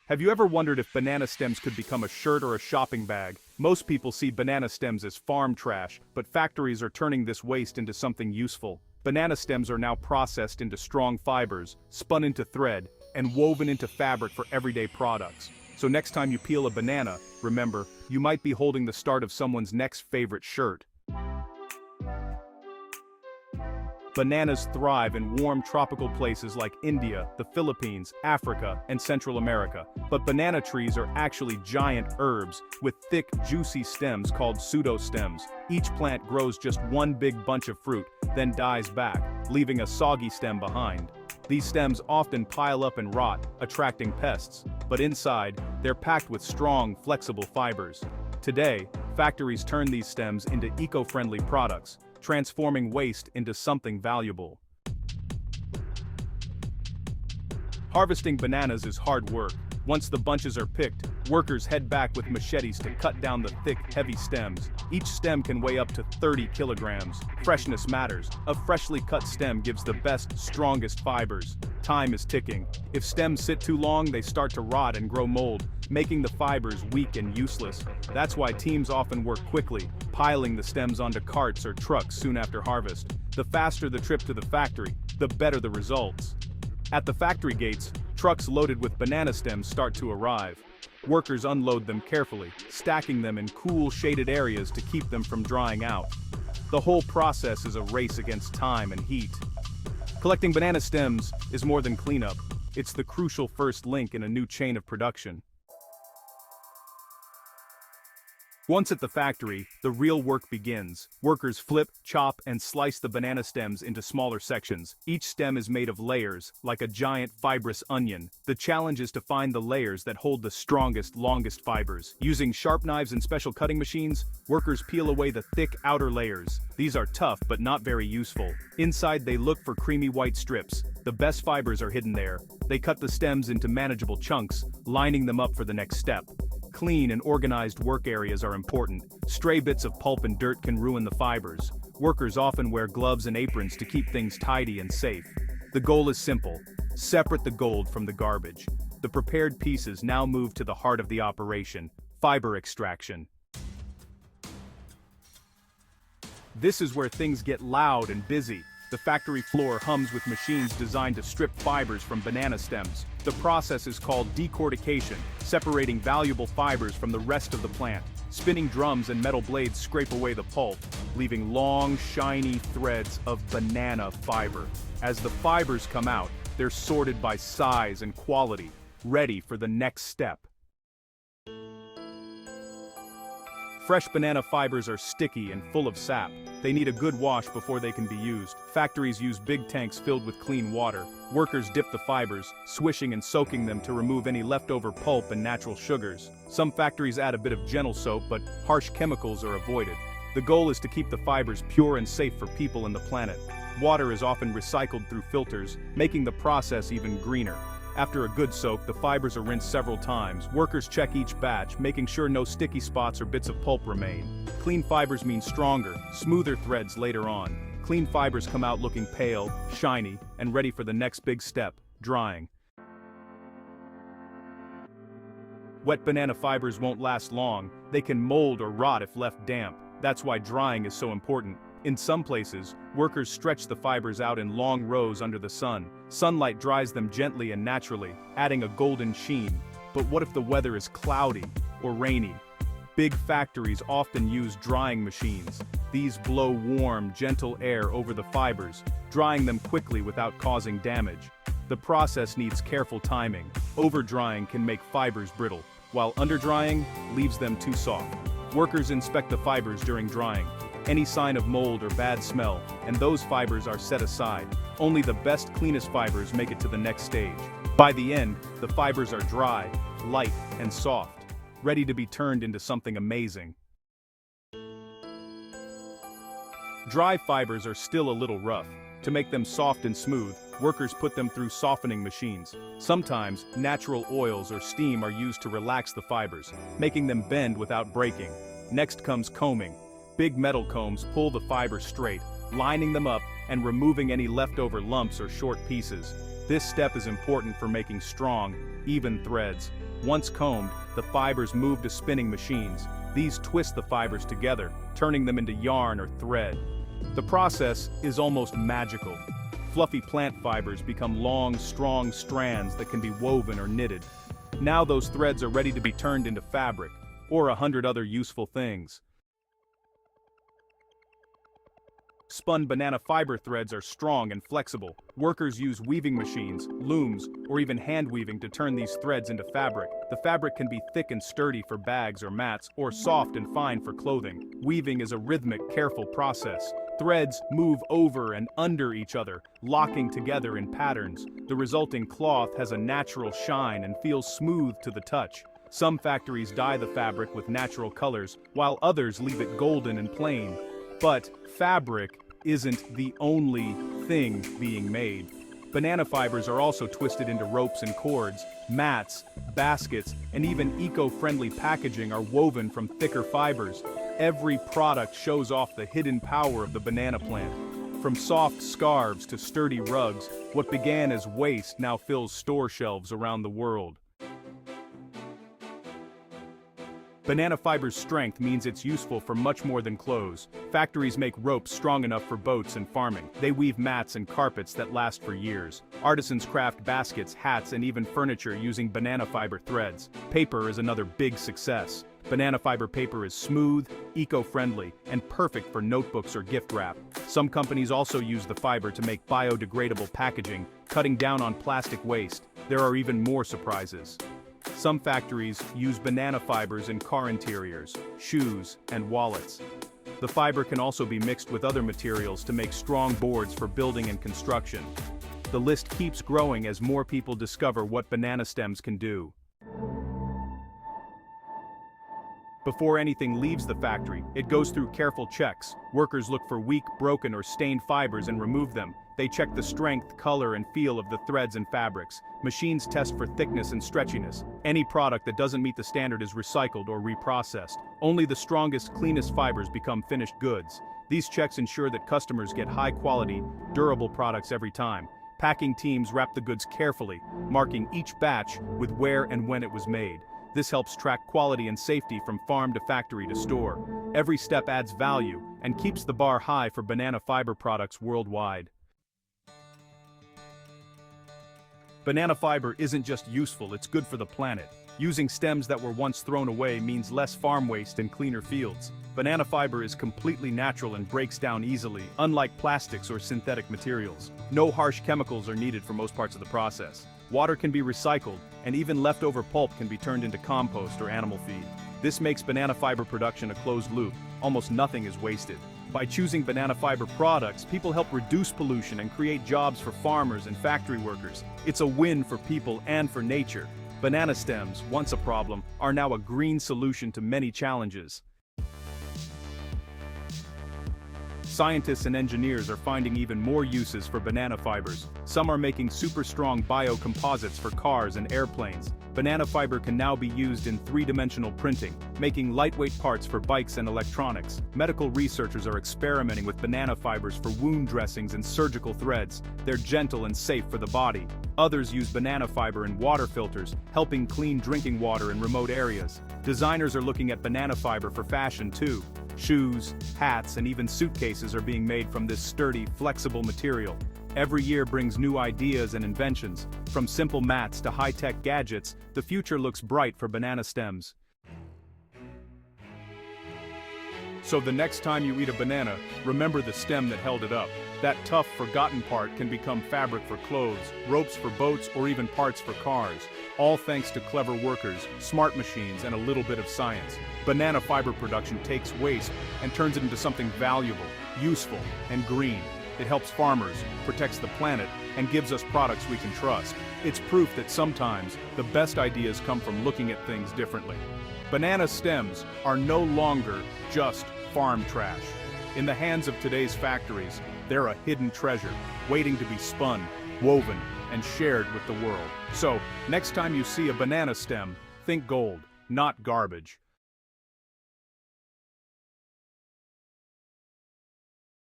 Have you ever wondered if banana stems could become a shirt or a shopping bag? Most people see banana stems as farm trash, but factories are turning this waste into something useful. Banana stems are now processed into strong fibers, spun into thread, and woven into fabric for everyday products. So next time you peel a banana, remember, you might be holding the start of someone's next favorite shirt. Bananas thrive in warm tropical places like India, the Philippines, Africa, and Central America. But banana trees are actually giant herbs with thick, juicy stems called pseudostems. Each plant grows just one big bunch of fruit, then dies back, leaving a soggy stem behind. These stems often pile up and rot, attracting pests, but inside, they're packed with strong, flexible fibers. Today, factories turn these stems into eco-friendly products, transforming waste into something valuable. Harvesting bananas is hard work. Once the bunches are picked, workers head back with machetes to cut down the thick, heavy stems. Each stem can weigh up to 30 kilograms. Freshness matters. A freshly cut stem gives the best, strongest fibers. Time is ticking. If stems sit too long, they start to rot and grow mold, making the fibers weak and useless. That's why teams often work quickly, piling the stems onto carts or trucks soon after harvest. The faster the trip to the factory, the better the results. At the factory gates, trucks loaded with banana stems start to arrive. Workers unload them carefully, stacking them in cool, shaded areas to keep them from drying out. The whole process is a race against time and heat. Collecting banana stems is more than cleanup. It's the crucial first link in a new chain of production. Once at the factory, the real work begins. Workers flip, chop, and slice the banana stems into smaller sections. Each stem is made of layers, like a giant fibrous onion. The challenge is to find the layers that hold the strongest, longest fibers. Using sharp knives and special cutting machines, workers peel away the thick outer layers. These are tough but not very useful. Inside they look for creamy white strips. The best fibers are hidden there. They cut the stems into manageable chunks, lining them up for the next step. Clean and organized work areas are important. Stray bits of pulp and dirt can ruin the fibers. Workers often wear gloves and aprons to keep things tidy and safe. The goal is simple: separate the gold from the garbage. The prepared pieces now move to the heart of the operation: fiber extraction. This is where things get loud and busy. The factory floor hums with machines designed to strip fibers from banana stems. The process is called decortication, separating valuable fibers from the rest of the plant. Spinning drums and metal blades scrape away the pulp, leaving long, shiny threads of banana fiber. As the fibers come out, they're sorted by size and quality, ready for the next step. Fresh banana fibers are sticky and full of sap. They need a good wash before they can be used. Factories use big tanks filled with clean water. Workers dip the fibers, swishing and soaking them to remove any leftover pulp and natural sugars. Some factories add a bit of gentle soap, but harsh chemicals are avoided. The goal is to keep the fibers pure and safe for people and the planet. Water is often recycled through filters, making the process even greener. After a good soak, the fibers are rinsed several times. Workers check each batch, making sure no sticky spots or bits of pulp remain. Clean fibers mean stronger, smoother threads later on. Clean fibers come out looking pale, shiny, and ready for the next big step: drying. Wet banana fibers won't last long. They can mold or rot if left damp. That's why drying is so important. In some places, workers stretch the fibers out in long rows under the sun. Sunlight dries them gently and naturally, adding a golden sheen. But what if the weather is cloudy or rainy? Big factories often use drying machines. These blow warm, gentle air over the fibers, drying them quickly without causing damage. The process needs careful timing. Over-drying can make fibers brittle, while under-drying leaves them too soft. Workers inspect the fibers during drying. Any sign of mold or bad smell, and those fibers are set aside. Only the best, cleanest fibers make it to the next stage. By the end, the fibers are dry, light, and soft, ready to be turned into something amazing. Dry fibers are still a little rough. To make them soft and smooth, workers put them through softening machines. Sometimes, natural oils or steam are used to relax the fibers, making them bend without breaking. Next comes combing. Big metal combs pull the fibers straight, lining them up and removing any leftover lumps or short pieces. This step is important for making strong, even threads. Once combed, the fibers move to spinning machines. These twist the fibers together, turning them into yarn or thread. The process is almost magical. Fluffy plant fibers become long, strong strands that can be woven or knitted. Now those threads are ready to be turned into fabric, or 100 other useful things. Spun banana fiber threads are strong and flexible. Workers use weaving machines, looms, or even hand weaving to turn these threads into fabric. The fabric can be thick and sturdy for bags or mats, or soft and fine for clothing. Weaving is a rhythmic, careful process. Threads move over and under each other, locking together in patterns. The resulting cloth has a natural shine and feels smooth to the touch. Some factories dye the fabric with natural colors, while others leave it golden and plain. But fabric isn't the only thing being made. Banana fibers are also twisted into ropes and cords. Mats, baskets, and even eco-friendly packaging are woven from thicker fibers. Every product shows off the hidden power of the banana plant. From soft scarves to sturdy rugs, what began as waste now fills store shelves around the world. Banana fiber's strength means it's useful for much more than clothes. Factories make ropes strong enough for boats and farming. They weave mats and carpets that last for years. Artisans craft baskets, hats, and even furniture using banana fiber threads. Paper is another big success. Banana fiber paper is smooth, eco-friendly, and perfect for notebooks or gift wrap. Some companies also use the fiber to make biodegradable packaging, cutting down on plastic waste. There are even more surprises. Some factories use banana fibers in car interiors, shoes, and wallets. The fiber can also be mixed with other materials to make strong boards for building and construction. The list keeps growing as more people discover what banana stems can do. Before anything leaves the factory, it goes through careful checks. Workers look for weak, broken, or stained fibers and remove them. They check the strength, color, and feel of the threads and fabrics. Machines test for thickness and stretchiness. Any product that doesn't meet the standard is recycled or reprocessed. Only the strongest, cleanest fibers become finished goods. These checks ensure that customers get high-quality, durable products every time. Packing teams wrap the goods carefully, marking each batch with where and when it was made. This helps track quality and safety from farm to factory to store. Every step adds value and keeps the bar high for banana fiber products worldwide. Banana fiber isn't just useful, it's good for the planet. Using stems that were once thrown away means less farm waste and cleaner fields. Banana fiber is completely natural and breaks down easily, unlike plastics or synthetic materials. No harsh chemicals are needed for most parts of the process. Water can be recycled, and even leftover pulp can be turned into compost or animal feed. This makes banana fiber production a closed loop. Almost nothing is wasted. By choosing banana fiber products, people help reduce pollution and create jobs for farmers and factory workers. It's a win for people and for nature. Banana stems, once a problem, are now a green solution to many challenges. Scientists and engineers are finding even more uses for banana fibers. Some are making super strong biocomposites for cars and airplanes. Banana fiber can now be used in three-dimensional printing, making lightweight parts for bikes and electronics. Medical researchers are experimenting with banana fibers for wound dressings and surgical threads. They're gentle and safe for the body. Others use banana fiber in water filters, helping clean drinking water in remote areas. Designers are looking at banana fiber for fashion too. Shoes, hats, and even suitcases are being made from this sturdy, flexible material. Every year brings new ideas and inventions. From simple mats to high-tech gadgets, the future looks bright for banana stems. So the next time you eat a banana, remember the stem that held it up. That tough, forgotten part can become fabric for clothes, ropes for boats, or even parts for cars. All thanks to clever workers, smart machines, and a little bit of science. Banana fiber production takes waste and turns it into something valuable, useful, and green. It helps farmers, protects the planet, and gives us products we can trust. It's proof that sometimes the best ideas come from looking at things differently. Banana stems are no longer just farm trash. In the hands of today's factories, they're a hidden treasure, waiting to be spun, woven, and shared with the world. So, next time you see a banana stem, think gold, not garbage.